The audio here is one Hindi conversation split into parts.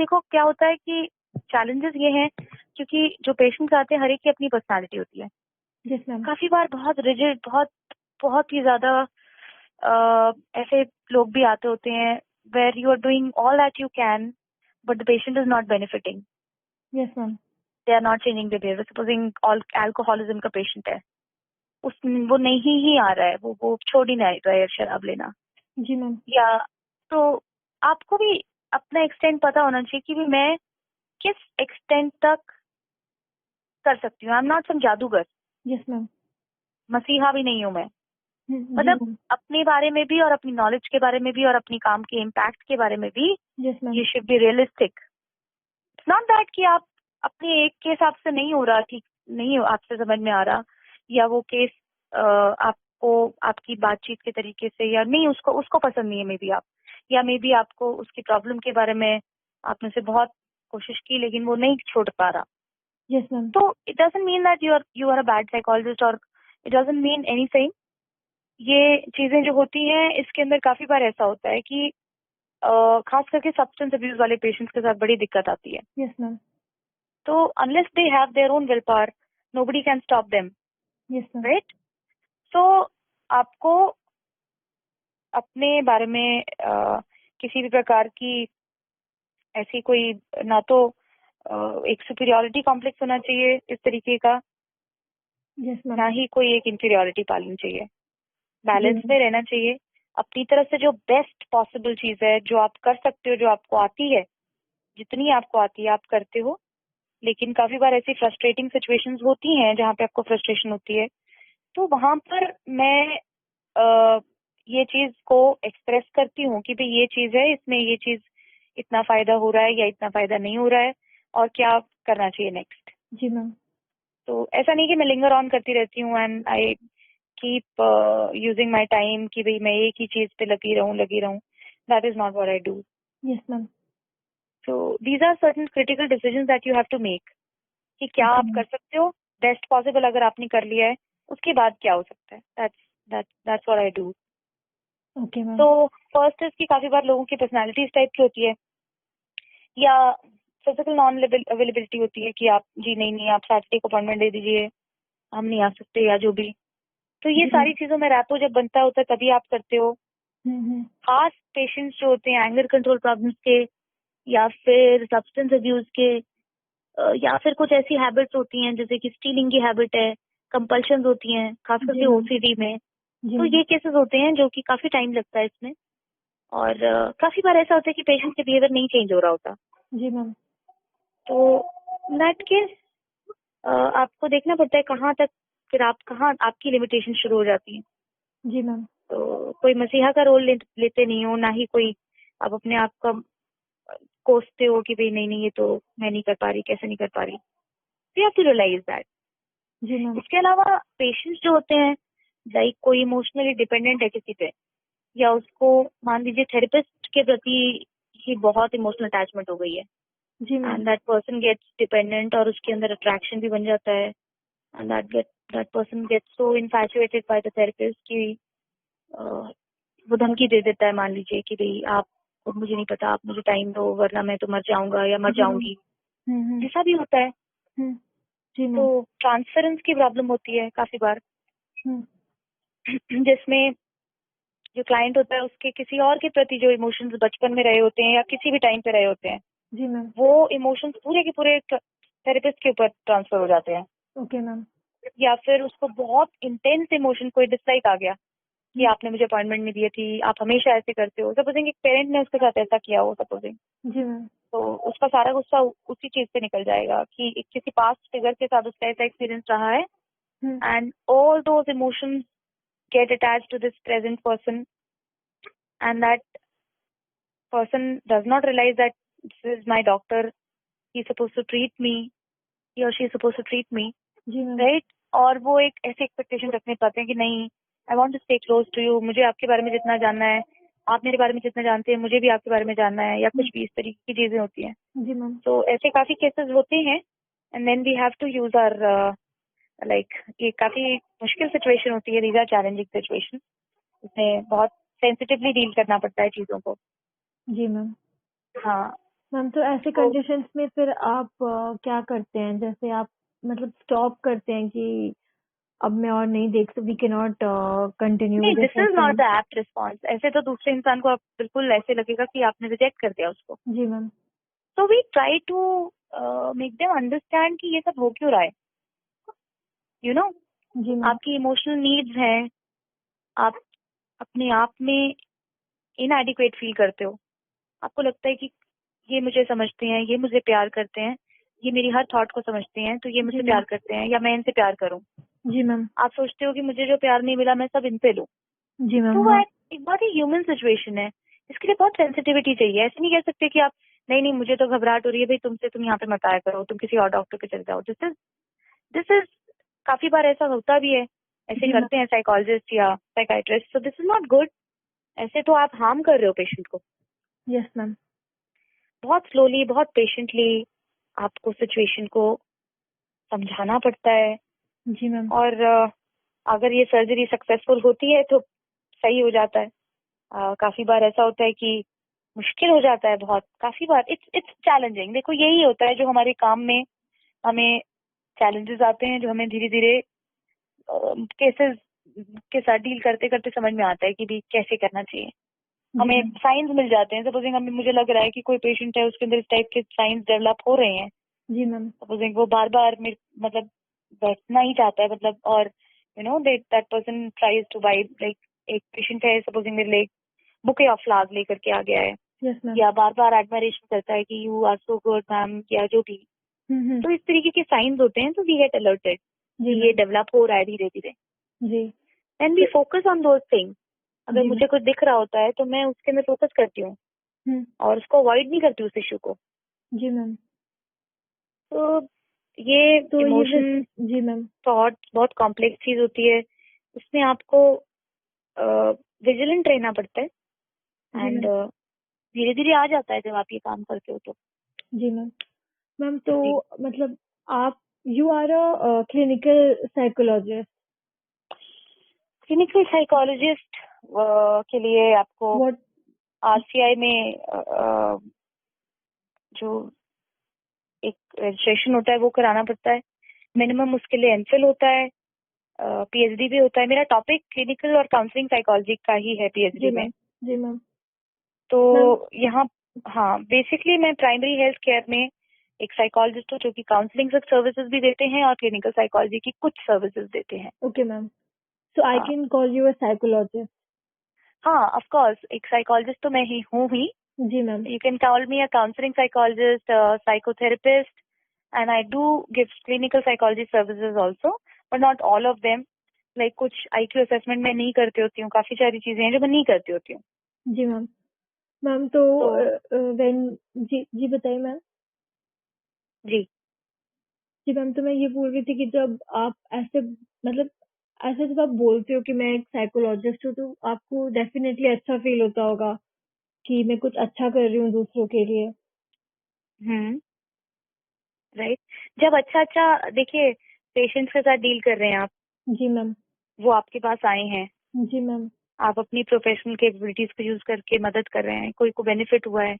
देखो क्या होता है कि चैलेंजेस ये हैं, क्योंकि जो पेशेंट्स आते हैं हर एक की अपनी पर्सनालिटी होती है। Yes ma'am. काफी बार बहुत रिजिड, बहुत बहुत ही ज्यादा ऐसे लोग भी आते होते हैं where you are doing all that you can but the patient is not benefiting, yes ma'am. They are not changing the behaviour. Supposing alcoholism का पेशेंट है, उस वो नहीं ही आ रहा है, वो छोड़ ही नहीं रहा है शराब लेना, जी मैम। या तो आपको भी अपना एक्सटेंट पता होना चाहिए कि भी मैं किस एक्सटेंट तक कर सकती हूँ। आई एम नॉट सम जादूगर, यस मैम। मसीहा भी नहीं हूँ मैं। जी मतलब मैम। अपने बारे में भी और अपनी नॉलेज के बारे में भी और अपनी काम के इम्पैक्ट के बारे में भी yes ma'am. You should be realistic. It's not that कि आप अपने एक के हिसाब से नहीं हो रहा, ठीक नहीं हो, आपसे समझ में आ रहा, या वो केस आपको आपकी बातचीत के तरीके से या नहीं उसको उसको पसंद नहीं है, मे बी आप, या मे बी आपको उसकी प्रॉब्लम के बारे में आपने से बहुत कोशिश की लेकिन वो नहीं छोड़ पा रहा। Yes ma'am. तो it doesn't mean that you are a bad psychologist, और इट डजंट मीन एनीथिंग। ये चीजें जो होती हैं इसके अंदर काफी बार ऐसा होता है कि खास करके सब्सटेंस अब्यूज वाले पेशेंट्स के साथ बड़ी दिक्कत आती है। Yes ma'am. तो unless they have their own will power, nobody can stop them, yes ma'am. Right? So आपको अपने बारे में किसी भी प्रकार की ऐसी कोई ना तो एक सुपीरियोरिटी कॉम्प्लेक्स होना चाहिए इस तरीके का, यस मैम। ना ही कोई एक इंफीरियोरिटी पालनी चाहिए। बैलेंस जी में रहना चाहिए। अपनी तरफ से जो बेस्ट पॉसिबल चीज है, जो आप कर सकते हो, जो आपको आती है, जितनी आपको आती है आप करते हो। लेकिन काफी बार ऐसी फ्रस्ट्रेटिंग सिचुएशंस होती हैं जहाँ पे आपको फ्रस्ट्रेशन होती है, तो वहां पर मैं ये चीज को एक्सप्रेस करती हूँ कि भाई ये चीज है, इसमें ये चीज इतना फायदा हो रहा है या इतना फायदा नहीं हो रहा है, और क्या करना चाहिए नेक्स्ट। जी मैम। तो ऐसा नहीं कि मैं लिंगर ऑन करती रहती हूँ and I keep using my time कि भाई मैं एक ही चीज पे लगी रहूं। That is not what I do. Yes ma'am. So these are certain critical decisions that you have to make, कि क्या ओके आप मैम। कर सकते हो बेस्ट पॉसिबल। अगर आपने कर लिया है उसके बाद क्या हो सकता है, that's what I do. Okay ma'am. तो फर्स्ट इज कि काफी बार लोगों की पर्सनालिटी इस टाइप की होती है, या फिजिकल नॉन अवेलेबिलिटी होती है कि आप जी नहीं आप सैटरडे को अपॉइंटमेंट दे दीजिए, हम नहीं आ सकते, या जो भी। तो ये जी सारी मैम। चीजों में रैपो जब बनता होता है तभी आप करते हो। हम्म। खास पेशेंट्स जो होते हैं एंगर कंट्रोल प्रॉब्लम्स के, या फिर सब्सटेंस अब्यूज के, या फिर कुछ ऐसी हैबिट्स होती हैं जैसे कि स्टीलिंग की हैबिट है, कंपल्शंस होती हैं, खास जी करके मैम। ओसीडी में। जी तो मैम। ये केसेस होते हैं जो कि काफी टाइम लगता है इसमें, और काफी बार ऐसा होता है कि पेशेंट का बिहेवियर नहीं चेंज हो रहा होता। जी मैम। तो दैट केस आपको देखना पड़ता है कहाँ तक, फिर आप कहाँ आपकी लिमिटेशन शुरू हो जाती है। जी मैम। तो कोई मसीहा का रोल लेते नहीं हो, ना ही कोई आप अपने आप का कोसते हो कि भाई नहीं ये तो मैं नहीं कर पा रही, कैसे नहीं कर पा रही। We have to realise that. जी मैम। इसके अलावा पेशेंट्स जो होते हैं, लाइक कोई इमोशनली डिपेंडेंट है किसी पे, या उसको मान लीजिए थेरेपिस्ट के प्रति ही बहुत इमोशनल अटैचमेंट हो गई है, जी ma'am. And that person gets dependent, और उसके अंदर अट्रैक्शन भी बन जाता है, and that person gets so infatuated by the therapist कि वो धमकी दे देता है, मान लीजिए कि भाई आप, मुझे नहीं पता, आप मुझे टाइम दो वरना मैं तो मर जाऊंगा या मर जी मैम। जाऊंगी। हम्म। ऐसा भी होता है। हम्म। जी तो मैम। ट्रांसफरेंस की प्रॉब्लम होती है काफी बार, हम्म। जिसमें जो क्लाइंट होता है उसके किसी और के प्रति जो इमोशंस बचपन में रहे होते हैं या किसी भी टाइम पे रहे होते हैं, जी मैम। वो इमोशंस पूरे के पूरे थेरेपिस्ट के ऊपर ट्रांसफर हो जाते हैं। Okay ma'am. या फिर उसको बहुत इंटेंस इमोशन, कोई डिसलाइक आ गया कि आपने मुझे अपॉइंटमेंट नहीं दी थी, आप हमेशा ऐसे करते हो। सपोजिंग एक पेरेंट ने उसके साथ ऐसा किया हो, सपोजिंग, जी मैम। तो उसका सारा गुस्सा उसी चीज से निकल जाएगा कि किसी पास्ट फिगर के साथ उसका ऐसा एक्सपीरियंस रहा है, hmm. And all those emotions get attached to this present person, and that person does not realize that this is my doctor, he's supposed to treat me, he or she is supposed to treat me, जी मैम। right? और वो एक ऐसी एक्सपेक्टेशन रखने पाते हैं कि नहीं, I want to stay close to you, मुझे आपके बारे में जितना जानना है, आप मेरे बारे में जितना जानते हैं, मुझे भी आपके बारे में जानना है, या कुछ भी इस तरीके की चीजें होती हैं। जी मैम। तो ऐसे काफी केसेस होते हैं, and then we have to use our like, ये काफी मुश्किल सिचुएशन होती है, दीज आर चैलेंजिंग सिचुएशन, इसमें बहुत सेंसिटिवली डील करना पड़ता है चीजों को। जी मैम। हाँ, मैम तो ऐसे तो कंडीशंस में फिर आप क्या करते हैं? जैसे आप मतलब स्टॉप करते हैं कि अब मैं और नहीं देख सकती, वी कैन नॉट कंटिन्यू नहीं, with the this is not session. The apt response. ऐसे तो दूसरे इंसान को आप बिल्कुल ऐसे लगेगा कि आपने रिजेक्ट कर दिया उसको। जी ma'am. So we try to make them understand कि ये सब हो क्यों रहा है। यू नो, जी मैम। आपकी इमोशनल नीड्स हैं, आप अपने आप में इनएडिक्वेट फील करते हो, आपको लगता है कि ये मुझे समझते हैं, ये मुझे प्यार करते हैं, ये मेरी हर थॉट को समझते हैं, तो ये जी मुझसे मैम। प्यार करते हैं या मैं इनसे प्यार करूं। जी मैम। आप सोचते हो कि मुझे जो प्यार नहीं मिला मैं सब इनसे लूं। जी मैम। तो वो हाँ। एक बहुत ही ह्यूमन सिचुएशन है। इसके लिए बहुत सेंसिटिविटी चाहिए। ऐसे नहीं कह सकते कि आप नहीं नहीं मुझे तो घबराहट हो रही है भाई तुमसे, तुम यहाँ पे मत आया करो, तुम किसी और डॉक्टर के चले जाओ। दिस इज काफी बार ऐसा होता भी है, ऐसे जी मैम। करते हैं साइकोलॉजिस्ट या psychiatrist. So this is not good. ऐसे तो आप हार्म कर रहे हो पेशेंट को। Yes ma'am. बहुत स्लोली, बहुत पेशेंटली आपको सिचुएशन को समझाना पड़ता है। जी मैम। और अगर ये सर्जरी सक्सेसफुल होती है तो सही हो जाता है। काफी बार ऐसा होता है कि मुश्किल हो जाता है बहुत। काफी बार इट्स इट्स चैलेंजिंग। देखो यही होता है जो हमारे काम में हमें चैलेंजेस आते हैं, जो हमें धीरे धीरे केसेस के साथ डील करते करते समझ में आता है कि भी कैसे करना चाहिए। जी हमें मैम। साइंस मिल जाते हैं। सपोजिंग हमें मुझे लग रहा है कि कोई पेशेंट है उसके अंदर इस टाइप के साइंस डेवलप हो रहे हैं। जी मैम। सपोजिंग वो बार बार मतलब बैठना ही चाहता है, मतलब, और that person tries two by, like एक पेशेंट है सपोजिंग मेरे लिए बुके ऑफ फ्लावर्स लेकर के आ गया है, यस मैम। या बार बार एडमायरेशन करता है कि you are so good ma'am, या जो भी। हम्म। तो इस तरीके के साइंस होते हैं, तो वी गेट अलर्टेड जी कि ये मैम। डेवलप हो रहा है धीरे धीरे। जी। And we focus on those things. अगर जी मैम। मुझे कुछ दिख रहा होता है तो मैं उसके में फोकस करती हूँ हम्म। और उसको अवॉइड नहीं करती उस इशू को। जी मैम। तो ये तो ये इमोशन जी मैम। थॉट बहुत कॉम्प्लेक्स चीज होती है। इसमें आपको विजिलेंट रहना पड़ता है। जी एंड मैम। धीरे धीरे आ जाता है जब आप ये काम करते हो तो। जी मैम। मैम तो जी, मतलब आप you are a clinical psychologist. Clinical psychologist के लिए आपको व्हाट? आरसीआई में जो एक रजिस्ट्रेशन होता है वो कराना पड़ता है। मिनिमम उसके लिए एमफिल होता है, पीएचडी भी होता है। मेरा टॉपिक क्लिनिकल और काउंसलिंग साइकोलॉजी का ही है जी पीएचडी में। मैम। जी मैम। तो मैम। यहाँ, हाँ, बेसिकली मैं प्राइमरी हेल्थ केयर में एक साइकोलॉजिस्ट हूँ जो कि काउंसलिंग सर्विसेज भी देते हैं और क्लिनिकल साइकोलॉजी की कुछ सर्विसेज देते हैं। Okay ma'am. सो आई हाँ, can call you a psychologist. हाँ, ऑफ कोर्स एक साइकोलॉजिस्ट तो मैं ही हूँ ही। जी ma'am. You can call me a counseling psychologist, a psychotherapist, and I do give clinical psychology services also, but not all of them. Like कुछ IQ assessment मैं नहीं करती होती हूँ, काफी सारी चीजें हैं जो मैं नहीं करती होती हूँ। जी मैम। मैम तो तो व्हेन जी जी बताइए मैम। जी, जी मैम तो मैं ये बोल रही थी कि जब आप ऐसे मतलब ऐसे जब आप बोलते हो कि मैं एक साइकोलॉजिस्ट हूँ तो आपको डेफिनेटली अच्छा फील होता होगा कि मैं कुछ अच्छा कर रही हूँ दूसरों के लिए। हम्म, राइट। जब अच्छा अच्छा देखिए पेशेंट्स के साथ डील कर रहे हैं आप, जी मैम। वो आपके पास आए हैं, जी मैम। आप अपनी प्रोफेशनल कैपेबिलिटीज को यूज करके मदद कर रहे हैं, कोई को बेनिफिट हुआ है,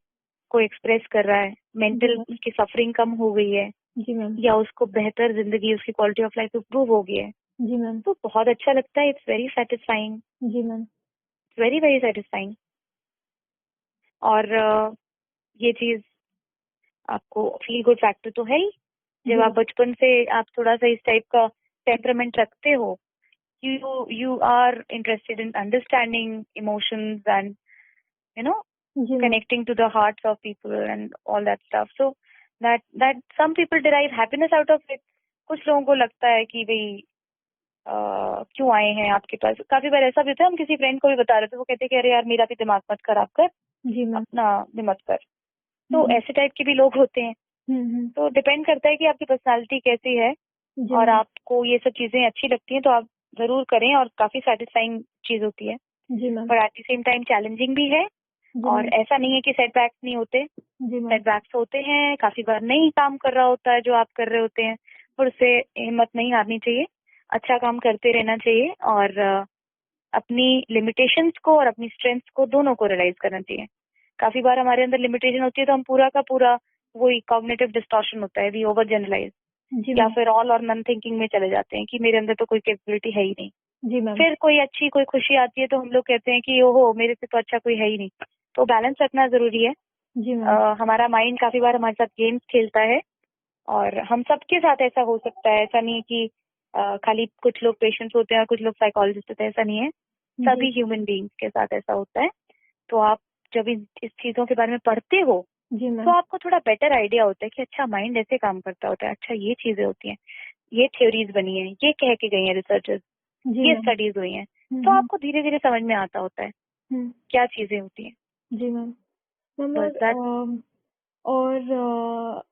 कोई एक्सप्रेस कर रहा है, जी मेंटल मैम। उसकी सफरिंग कम हो गई है, जी मैम। या उसको बेहतर जिंदगी, उसकी क्वालिटी ऑफ लाइफ इंप्रूव हो गई है, जी मैम। तो बहुत अच्छा लगता है। इट्स वेरी सेटिस्फाइंग, जी मैम। Very very satisfying. और ये चीज आपको फील गुड फैक्टर तो है ही। जब जी आप बचपन से आप थोड़ा सा इस टाइप का टेम्परामेंट रखते हो, you are interested in understanding emotions and you know जी ma'am. connecting to the hearts of people and all that stuff. So that some people derive happiness out of it. कुछ लोगों को लगता है कि भाई क्यों आए हैं आपके पास। काफी बार ऐसा भी होता है, हम किसी फ्रेंड को भी बता रहे थे, वो कहते कि अरे यार मेरा भी दिमाग मत खराब कर, जी मैम। अपना भी मत कर। तो ऐसे टाइप के भी लोग होते हैं। हम्म। तो डिपेंड करता है कि आपकी पर्सनालिटी कैसी है जी और मैम। आपको ये सब चीजें अच्छी लगती हैं तो आप जरूर करें, और काफी सेटिस्फाइंग चीज होती है। जी मैम। पर eight the same time challenging भी है। जी और मैम। ऐसा नहीं है कि सेटबैक्स नहीं होते, जी मैम। सेटबैक्स होते हैं। काफी बार नहीं काम कर रहा होता है जो आप कर रहे होते हैं, पर उससे हिम्मत नहीं हारनी चाहिए। अच्छा काम करते रहना चाहिए और अपनी लिमिटेशंस को और अपनी स्ट्रेंथ्स को दोनों को रियलाइज करना चाहिए। काफी बार हमारे अंदर लिमिटेशन होती है तो हम पूरा का पूरा वही कॉग्निटिव डिस्टॉर्शन होता है, वी ओवर जनरलाइज, जी या मैम। फिर ऑल और नन थिंकिंग में चले जाते हैं कि मेरे अंदर तो कोई कैपेबिलिटी है ही नहीं। जी मैम। फिर कोई अच्छी कोई खुशी आती है तो हम लोग कहते हैं कि ओहो मेरे से तो अच्छा कोई है ही नहीं। तो बैलेंस रखना जरूरी है। जी मैम। हमारा माइंड काफी बार हमारे साथ गेम्स खेलता है, और हम सबके साथ ऐसा हो सकता है। ऐसा नहीं है कि खाली कुछ लोग पेशेंट्स होते हैं और कुछ लोग साइकोलॉजिस्ट होते हैं, ऐसा नहीं है। सभी जी। ह्यूमन बीइंग्स के साथ ऐसा होता है। तो आप जब इस चीजों के बारे में पढ़ते हो जी तो मैम। आपको थोड़ा बेटर आइडिया होता है कि अच्छा माइंड ऐसे काम करता होता है, अच्छा ये चीजें होती हैं, ये थ्योरीज बनी है, ये कह के गई हैं रिसर्चर्स, जी ये मैम। स्टडीज हुई हैं। तो आपको धीरे धीरे समझ में आता होता है हम्म। क्या चीजें होती हैं। जी मैम। मैम बस दैट। और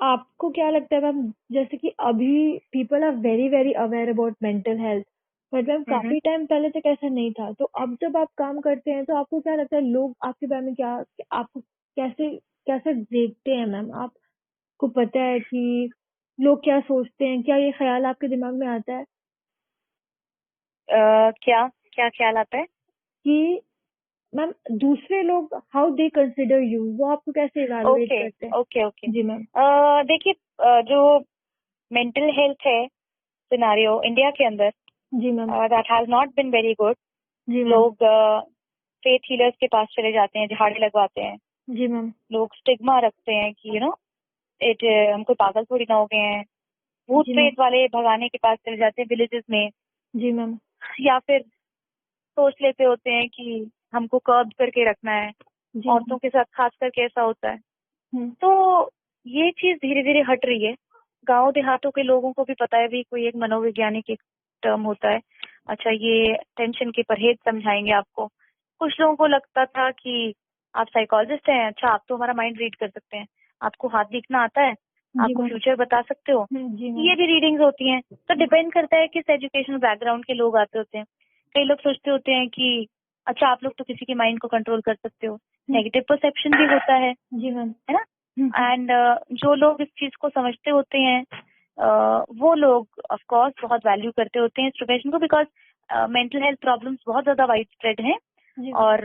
आपको क्या लगता है मैम, जैसे कि अभी people are very very aware about mental health, but ma'am काफी टाइम पहले तक ऐसा नहीं था। तो अब जब आप काम करते हैं तो आपको क्या लगता है लोग आपके बारे में क्या, आपको कैसे कैसे देखते हैं मैम? आपको पता है कि लोग क्या सोचते हैं? क्या ये ख्याल आपके दिमाग में आता है क्या क्या ख्याल आता है? कि मैम दूसरे लोग हाउ दे कंसिडर यू, वो आपको कैसे इवैल्यूएट ओके करते हैं? Okay okay. जी मैम। देखिए, जो मेंटल हेल्थ है सिनारियो इंडिया के अंदर, जी ma'am. That has not been very good. जी मैम। लोग फेथ हीलर्स के पास चले जाते हैं, झाड़े लगवाते हैं। जी मैम। लोग स्टिग्मा रखते हैं कि इट हमको पागल थोड़ी ना हो गए हैं। भूत जी मैम। प्रेत वाले भगाने के पास चले जाते हैं विलेजेस में, जी मैम। या फिर सोच लेते होते हैं कि हमको कर्ब करके रखना है। जी औरतों मैम। के साथ खास करके ऐसा होता है। हम्म। तो ये चीज धीरे धीरे हट रही है। गांव देहातों के लोगों को भी पता है भी कोई एक मनोवैज्ञानिक एक टर्म होता है। अच्छा, ये टेंशन के परहेज समझाएंगे आपको। कुछ लोगों को लगता था कि आप साइकोलॉजिस्ट हैं, अच्छा आप तो हमारा माइंड रीड कर सकते हैं, आपको हाथ दिखना आता है, जी आपको मैम। फ्यूचर बता सकते हो, जी ये मैम। भी रीडिंग्स होती हैं। तो डिपेंड करता है किस एजुकेशनल बैकग्राउंड के लोग आते होते हैं। कई लोग सोचते होते हैं कि अच्छा आप लोग तो किसी के माइंड को कंट्रोल कर सकते हो, नेगेटिव परसेप्शन भी होता जी मैम। है ना। एंड जो लोग इस चीज को समझते होते हैं, वो लोग ऑफ कोर्स बहुत वैल्यू करते होते हैं इस प्रोफेशन को, बिकॉज मेंटल हेल्थ प्रॉब्लम्स बहुत ज्यादा वाइड स्प्रेड हैं। जी और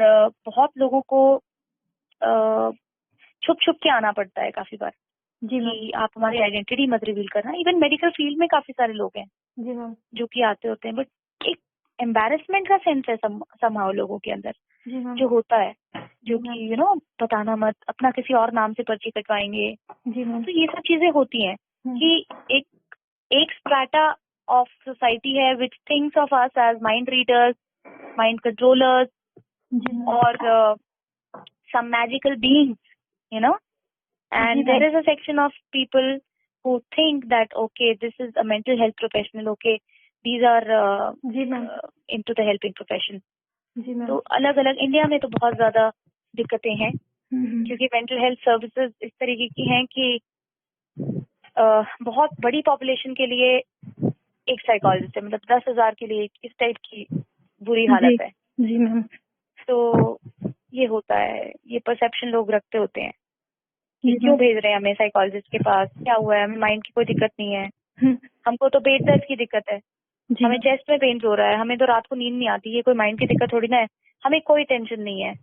बहुत लोगों को छुप छुप के आना पड़ता है काफी बार जी मैम। कि आप हमारी आइडेंटिटी मत रिवील करना। इवन मेडिकल फील्ड में काफी सारे लोग हैं जी मैम। जो कि आते होते हैं, बट एक एम्बैरेसमेंट का सेंस है समहाउ लोगों के अंदर जी मैम। जो होता है, जी जो मैम। कि बताना मत, अपना किसी और नाम से पर्ची कटवाएंगे। जी मैम। तो ये सब चीजें होती हैं कि एक एक स्ट्रैटा ऑफ सोसाइटी है which thinks of us as mind readers, mind controllers, जी मैम। और some magical beings, you know. जी And ma'am. there is a section of people who think that okay, this is a mental health professional, okay, these are जी ma'am. into the helping profession. जी मैम। तो अलग अलग इंडिया में तो बहुत ज्यादा दिक्कतें हैं, हम्म। क्योंकि मेंटल हेल्थ सर्विसेज इस तरीके की हैं कि बहुत बड़ी पॉपुलेशन के लिए एक साइकोलॉजिस्ट है, मतलब 10,000 के लिए इस टाइप की बुरी जी। हालत है। जी मैम। तो ये होता है, ये परसेप्शन लोग रखते होते हैं कि जी क्यों मैम। भेज रहे हैं हमें साइकोलॉजिस्ट के पास, क्या हुआ है, हमें माइंड की कोई दिक्कत नहीं है, हमको तो पेट दर्द की दिक्कत है, जी हमें मैम। चेस्ट में पेन हो रहा है, हमें तो रात को नींद नहीं आती, ये कोई माइंड की दिक्कत थोड़ी ना है, हमें कोई टेंशन नहीं है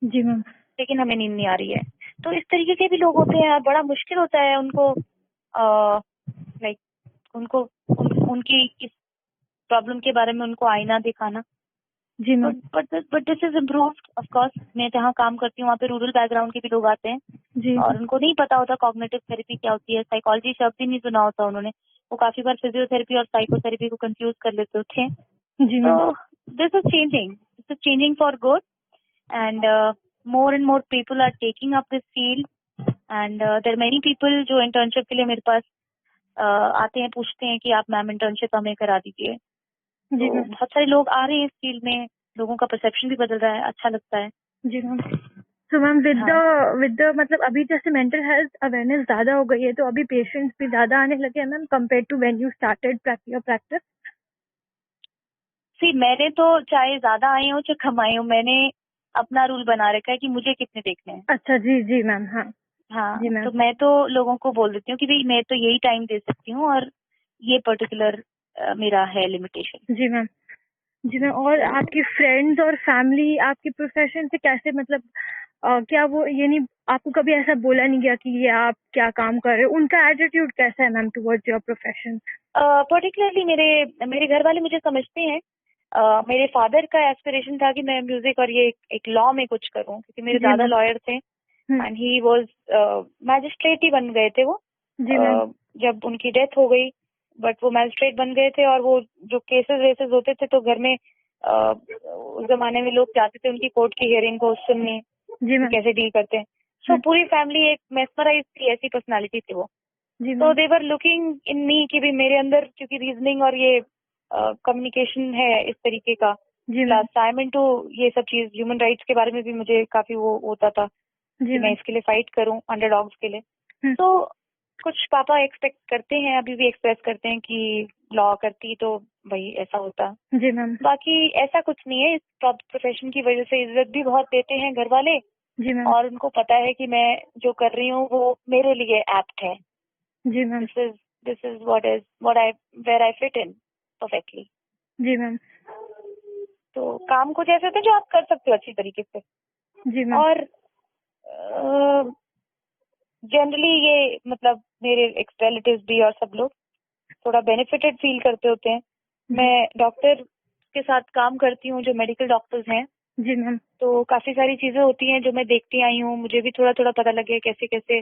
जी मैम। लेकिन हमें नींद नहीं आ रही है। तो इस तरीके के भी लोग होते हैं, बड़ा मुश्किल होता है उनको लाइक उनको उनकी इस प्रॉब्लम के बारे में उनको आईना दिखाना। जी ma'am. But this is improved of course. मैं जहाँ काम करती हूँ वहाँ पे रूरल बैकग्राउंड के भी लोग आते हैं जी। और उनको नहीं पता होता कॉग्निटिव थेरेपी क्या होती है, साइकोलॉजी शब्द ही नहीं सुना होता उन्होंने। वो काफी बार फिजियोथेरेपी और साइकोथेरेपी को कंफ्यूज कर लेते थे। जी मैम। तो this is changing for good, and more and more people are taking up this field, and there are many people जो इंटर्नशिप के लिए मेरे पास आते हैं, पूछते हैं कि आप मैम इंटर्नशिप हमें करा दीजिए। जी तो मैम। बहुत सारे लोग आ रहे हैं इस फील्ड में, लोगों का परसेप्शन भी बदल रहा है, अच्छा लगता है। जी मैम। तो मैम हाँ विद द मतलब अभी जैसे मेंटल हेल्थ अवेयरनेस ज्यादा हो गई है तो अभी पेशेंट्स भी ज्यादा आने लगे हैं ma'am compare to when you started your practice? See, मैंने तो चाहे ज्यादा आए हो चाहे कम आए हो, मैंने अपना रूल बना रखा है कि मुझे कितने देखने हैं। अच्छा जी। जी मैम। हाँ। जी हाँ, मैम। तो मैं तो लोगों को बोल देती हूँ कि भाई मैं तो यही टाइम दे सकती हूँ और ये पर्टिकुलर मेरा है लिमिटेशन। जी मैम। जी मैम। और तो आपकी फ्रेंड्स और फैमिली आपके प्रोफेशन से कैसे मतलब क्या वो ये नहीं, आपको कभी ऐसा बोला नहीं गया कि ये आप क्या काम कर रहे हो? उनका एटीट्यूड कैसा है ma'am towards your profession? Particularly मेरे मेरे घर वाले मुझे समझते हैं। मेरे फादर का एस्पिरेशन था कि मैं म्यूजिक और ये एक लॉ में कुछ करूं, क्योंकि मेरे जी दादा मैम। लॉयर थे हम्म। एंड ही वाज मैजिस्ट्रेट ही बन गए थे वो। जी मैम। जब उनकी डेथ हो गई, बट वो मैजिस्ट्रेट बन गए थे, और वो जो केसेस वेसेस होते थे तो घर में उस जमाने में लोग जाते थे उनकी कोर्ट की हियरिंग को सुनने जी कि मैम। कैसे डील करते हैं। सो पूरी फैमिली एक मेस्मराइज थी, ऐसी पर्सनालिटी थी वो। जी तो ma'am. They were looking in मी कि भी मेरे अंदर क्योंकि रीजनिंग और ये कम्युनिकेशन है इस तरीके का, जी ma'am. Plus I am into ये सब चीज, ह्यूमन राइट्स के बारे में भी मुझे काफी वो होता था जी कि मैं मैम। इसके लिए फाइट करूं, अंडरडॉग्स के लिए। हम्म। तो कुछ पापा एक्सपेक्ट करते हैं, अभी भी एक्सप्रेस करते हैं कि लॉ करती तो भाई ऐसा होता। जी मैम। बाकी ऐसा कुछ नहीं है, इस प्रोफेशन की वजह से इज्जत भी बहुत देते हैं घर वाले, जी मैम। और उनको पता है कि मैं जो कर रही हूँ वो मेरे लिए एप्ट है। जी ma'am. This is what I where I fit in perfectly. जी मैम। तो काम कुछ ऐसे होते हैं जो आप कर सकते हो अच्छी तरीके से। जी मैम। और जनरली ये मतलब मेरे एक्स रिलेटिव्स भी और सब लोग थोड़ा बेनिफिटेड फील करते होते हैं। जी। मैं डॉक्टर के साथ काम करती हूँ, जो मेडिकल डॉक्टर्स हैं, जी मैम। तो काफी सारी चीजें होती हैं जो मैं देखती आई हूँ। मुझे भी थोड़ा थोड़ा पता लगे कैसे कैसे,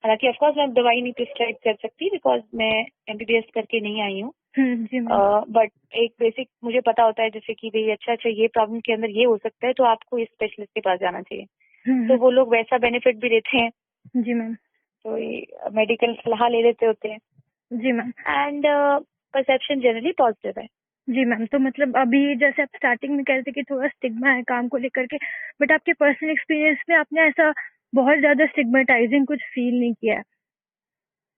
हालांकि ऑफकोर्स मैं दवाई नहीं प्रिस्क्राइब कर सकती बिकॉज मैं एमबीबीएस करके नहीं आई हूँ। जी मैम। बट एक बेसिक मुझे पता होता है, जैसे कि भाई अच्छा अच्छा ये प्रॉब्लम के अंदर ये हो सकता है तो आपको इस स्पेशलिस्ट के पास जाना चाहिए। तो वो लोग वैसा बेनिफिट भी देते हैं, जी मैम। तो ये मेडिकल सलाह ले लेते होते हैं। जी ma'am. And perception generally positive है। जी मैम, तो मतलब अभी जैसे आप स्टार्टिंग में कह रहे थे कि थोड़ा स्टिग्मा है काम को लेकर के, बट आपके पर्सनल एक्सपीरियंस में आपने ऐसा बहुत ज्यादा स्टिग्मेटाइजिंग कुछ फील नहीं किया है?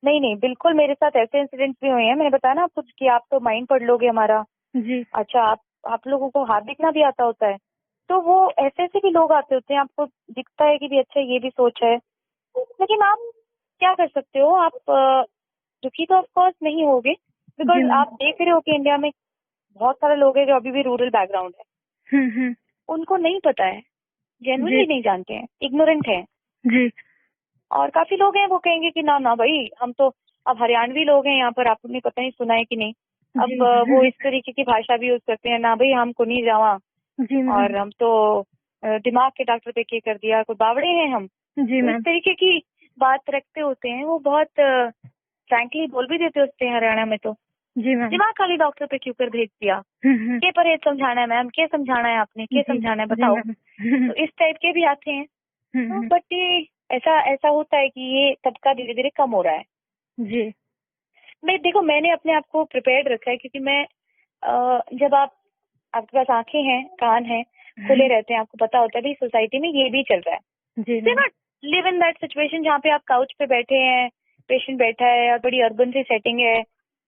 नहीं नहीं, बिल्कुल मेरे साथ ऐसे इंसिडेंट्स भी हुए हैं। मैंने बताया ना आपको कि आप तो माइंड पढ़ लोगे हमारा। जी। अच्छा, आप लोगों को हाथ दिखना भी आता होता है, तो वो ऐसे ऐसे भी लोग आते होते हैं, आपको दिखता है कि भी अच्छा ये भी सोच है, लेकिन आप क्या कर सकते हो? आप दुखी तो ऑफकोर्स नहीं होगे, जी बिकॉज मैम। आप देख रहे हो कि इंडिया में बहुत सारे लोग हैं जो अभी भी रूरल बैकग्राउंड है, हम्म। उनको नहीं पता है, जी। जेन्युइनली नहीं जानते हैं, इग्नोरेंट है। जी। और काफी लोग हैं वो कहेंगे कि ना ना भाई, हम तो अब हरियाणवी लोग हैं यहाँ पर, आपने पता नहीं सुना है कि नहीं। अब जी। वो इस तरीके की भाषा भी यूज करते हैं, ना भाई हमको नहीं जावा, जी मैम। और हम तो दिमाग के डॉक्टर पे के कर दिया, कोई बावड़े हैं हम। जी तो इस मैम। तरीके की बात रखते होते हैं वो, बहुत फ्रैंकली बोल भी देते होते हैं हरियाणा में तो, जी मैम। दिमाग खाली डॉक्टर पे क्यों कर भेज दिया, हम्म। के परहेज समझाना है मैम, के समझाना है आपने, के जी। समझाना है जी बताओ। मैम। तो इस टाइप के भी आते हैं। तो हम्म। बट ये ऐसा ऐसा होता है कि ये तबका धीरे धीरे कम हो रहा है। जी। मैं देखो, मैंने अपने आप को प्रिपेयर्ड रखा है, क्योंकि मैं जब आपके पास आंखें हैं, कान हैं, खुले रहते हैं, आपको पता होता है भाई सोसाइटी में ये भी चल रहा है। जी do ma'am. Not live in that situation जहाँ पे आप काउच पे बैठे हैं, पेशेंट बैठा है और बड़ी अर्बन सी सेटिंग है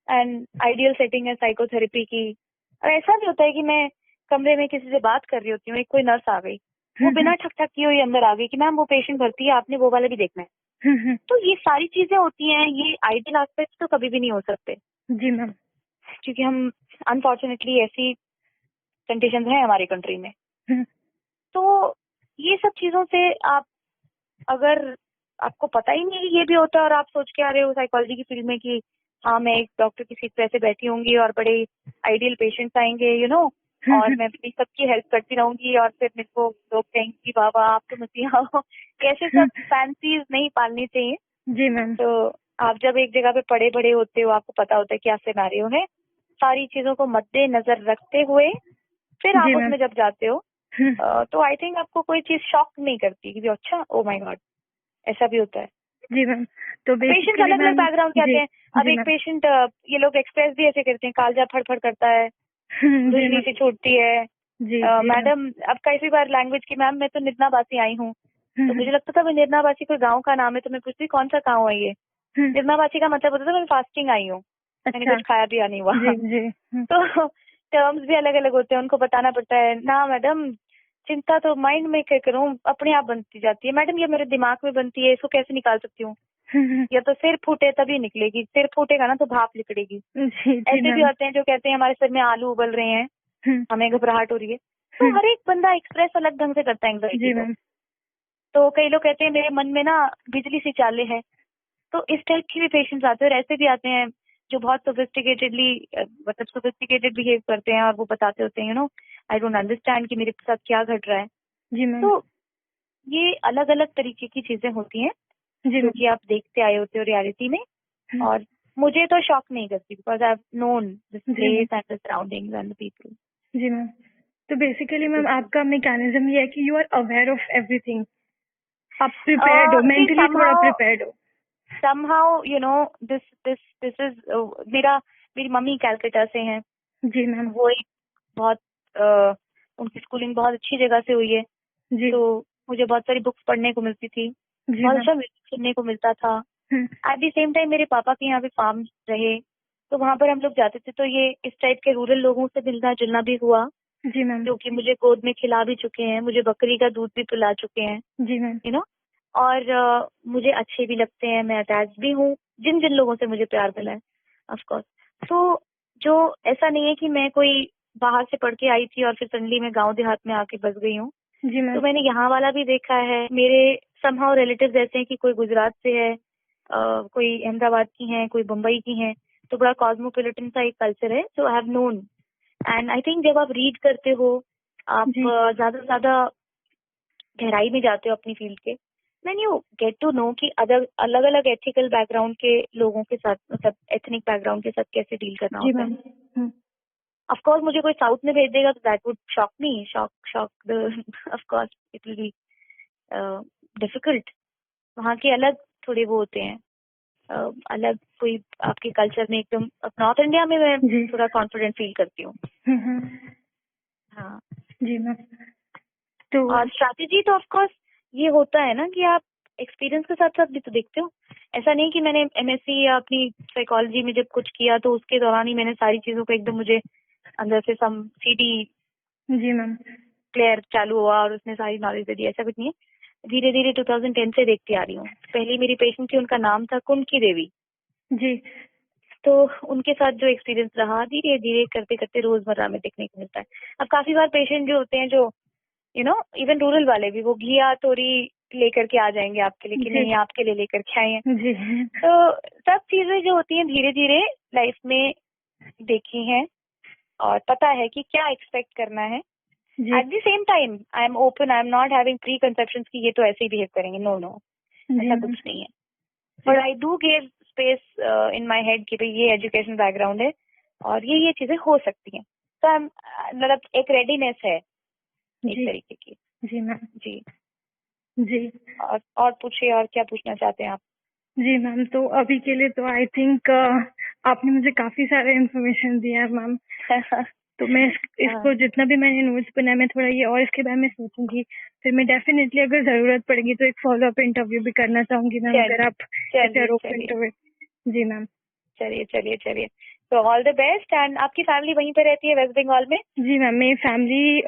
एंड आइडियल सेटिंग है साइकोथेरेपी की। और ऐसा भी होता है कि मैं कमरे में किसी से बात कर रही होती हूँ, एक कोई नर्स आ गई, वो बिना ठक ठक किए हुई अंदर आ गई कि मैम वो पेशेंट भर्ती है, आपने वो वाला भी देखना है। तो ये सारी चीजें होती हैं, ये आइडियल एस्पेक्ट्स तो कभी भी नहीं हो सकते, जी मैम। क्योंकि हम अनफॉर्चुनेटली ऐसी कंडीशंस हैं हमारी कंट्री में। तो ये सब चीजों से आप, अगर आपको पता ही नहीं है कि ये भी होता है और आप सोच के आ रहे हो साइकोलॉजी की फील्ड में कि हाँ मैं एक डॉक्टर की सीट पे ऐसे बैठी होंगी और बड़े आइडियल पेशेंट्स आएंगे और मैं अपनी सबकी हेल्प करती रहूंगी, और फिर मेरे को लोग कहेंगे कि वाह वाह आप तो मसीहा हो। ऐसे सब फैंसीज नहीं पालनी चाहिए। जी मैम। तो आप जब एक जगह पे पड़े बड़े होते हो, आपको पता होता है क्या सिनेरियो है, सारी चीजों को मद्देनजर रखते हुए फिर आप जी मैम। उसमें जब जाते हो, तो आई थिंक आपको कोई चीज शॉक नहीं करती कि भी अच्छा ओ माय गॉड ऐसा भी होता है। जी मैम, तो पेशेंट्स बेसिकली अलग अलग मैम। बैकग्राउंड के आते जी। हैं। अब जी एक मैम। पेशेंट, ये लोग एक्सप्रेस भी ऐसे करते हैं, कालजा फड़फड़ करता है, जी खुजली मैम। सी छूटती है। जी। जी मैम। मैडम अब कई बार लैंग्वेज की, मैम मैं तो निरनाबासी आई हूँ, तो मुझे लगता था निरनाबासी कोई गाँव का नाम है, तो मैं पूछती कौन सा गाँव है ये। निरनाबासी का मतलब होता था मैं फास्टिंग आई हूँ, मैंने अच्छा। कुछ खाया पिया नहीं हुआ। जी। जी। तो टर्म्स भी अलग अलग होते हैं, उनको बताना पड़ता है ना मैडम, चिंता तो माइंड में क्या करूँ, अपने आप बनती जाती है मैडम, ये मेरे दिमाग में बनती है, इसको कैसे निकाल सकती हूँ। या तो सिर फूटे तभी निकलेगी, सिर फूटेगा ना तो भाप निकलेगी। जी। जी ऐसे भी मैम। होते हैं जो कहते हैं हमारे सिर में आलू उबल रहे हैं, हमें घबराहट हो रही है। तो हर एक बंदा एक्सप्रेस अलग ढंग से करता है एंग्जाइटी जी को। मैम। तो कई लोग कहते हैं मेरे मन में ना बिजली सी चाले है। तो इस टाइप के भी पेशेंट्स आते हैं, और ऐसे भी आते हैं जो बहुत सोफिस्टिकेटेडली मतलब सोफिस्टिकेटेड बिहेव करते हैं, और वो बताते होते हैं आई डोंट अंडरस्टैंड कि मेरे साथ क्या घट रहा है। जी मैम। तो ये अलग अलग तरीके की चीजें होती हैं जी जो मैम। कि आप देखते आए होते हो रियलिटी में। और मुझे तो शॉक नहीं करती, because I have known this जी ma'am. Place and the surroundings and the people. जी मैम। तो बेसिकली मैम आपका मैकेनिज्म ये है कि you are aware of everything, आप प्रिपेयर्ड हो, See, मेंटली थोड़ा प्रिपेयर्ड हो। somehow this is मेरी मम्मी कैलकाटा से हैं। जी मैम। वो एक बहुत uh, उनकी स्कूलिंग बहुत अच्छी जगह से हुई है। जी। तो मुझे बहुत सारी बुक्स पढ़ने को मिलती थी, जी बहुत मैम। अच्छा म्यूजिक सुनने को मिलता था। एट द सेम टाइम मेरे पापा के यहाँ पे फार्म रहे, तो वहाँ पर हम लोग जाते थे, तो ये इस टाइप के रूरल लोगों से मिलना जुलना भी हुआ, जी मैम। जो कि मुझे गोद में खिला भी चुके हैं, मुझे बकरी का दूध भी पिला चुके हैं, जी मैम। और मुझे अच्छे भी लगते हैं, मैं अटैच भी हूँ जिन जिन लोगों से मुझे प्यार मिला है ऑफ कोर्स। तो जो ऐसा नहीं है कि मैं कोई बाहर से पढ़ के आई थी और फिर सडनली मैं गांव देहात में आके बस गई हूँ। जी मैम। तो मैंने यहाँ वाला भी देखा है। मेरे समहाउ रिलेटिव्स ऐसे हैं कि कोई गुजरात से है, कोई अहमदाबाद की हैं, कोई मुंबई की हैं। तो बड़ा कॉस्मोपॉलिटन सा एक कल्चर है, so I have known. And I think जब आप रीड करते हो, आप जी। ज्यादा से ज्यादा गहराई में जाते हो अपनी फील्ड के, then you get to know कि अलग अलग एथिकल बैकग्राउंड के लोगों के साथ, मतलब एथनिक बैकग्राउंड के साथ कैसे डील करना जी होता है। मैम। ऑफ कोर्स मुझे कोई साउथ में भेज देगा तो that would shock me, shock the of course it will be difficult. वहाँ के अलग थोड़े वो होते हैं, अलग कोई आपके कल्चर में एकदम। नॉर्थ इंडिया में मैं जी। थोड़ा कॉन्फिडेंट फील करती हूँ। हाँ। जी मैम। तो और स्ट्रैटेजी तो ऑफ कोर्स ये होता है ना कि आप एक्सपीरियंस के साथ साथ भी तो देखते हो। ऐसा नहीं कि मैंने एमएससी या अपनी साइकोलॉजी में जब कुछ किया तो उसके दौरान ही मैंने सारी चीजों को एकदम मुझे अंदर से सम सीडी जी मैम। प्लेयर चालू हुआ और उसने सारी नॉलेज दे दी, ऐसा कुछ नहीं है। धीरे धीरे 2010 से देखती आ रही हूँ। पहली मेरी पेशेंट थी, उनका नाम था कुंकी देवी। जी। तो उनके साथ जो एक्सपीरियंस रहा, धीरे धीरे करते करते रोजमर्रा में देखने को मिलता है। अब काफी बार पेशेंट जो होते हैं, जो इवन रूरल वाले भी, वो घिया तोरी लेकर के आ जाएंगे आपके लिए कि जी। नहीं आपके लिए लेकर के आए हैं। जी। तो सब चीजें जो होती हैं धीरे धीरे लाइफ में देखी हैं, और पता है कि क्या एक्सपेक्ट करना है। जी। At the same time I am open, I am not having preconceptions कि ये तो ऐसे ही बिहेव करेंगे, नो नो, जी ऐसा मैम। कुछ नहीं है। But I do give space in my head कि भाई ये एजुकेशन बैकग्राउंड है और ये चीजें हो सकती हैं। तो मतलब एक रेडीनेस है एक जी। तरीके की। जी मैम। जी। जी। और पूछिए, और क्या पूछना चाहते हैं आप? जी मैम, तो अभी के लिए तो आई थिंक आपने मुझे काफी सारे इन्फॉर्मेशन दिया है मैम। तो मैं इसको जितना भी मैंने नोट्स बनाया, मैं थोड़ा ये और इसके बारे में सोचूंगी। फिर मैं डेफिनेटली अगर जरूरत पड़ेगी तो एक फॉलो अप इंटरव्यू भी करना चाहूंगी मैम, अगर आप चलिए ओपन टू इट। जी मैम। चलिए चलिए चलिए। तो ऑल द बेस्ट। एंड आपकी फैमिली वहीं पे रहती है वेस्ट बंगाल में? जी मैम, मेरी फैमिली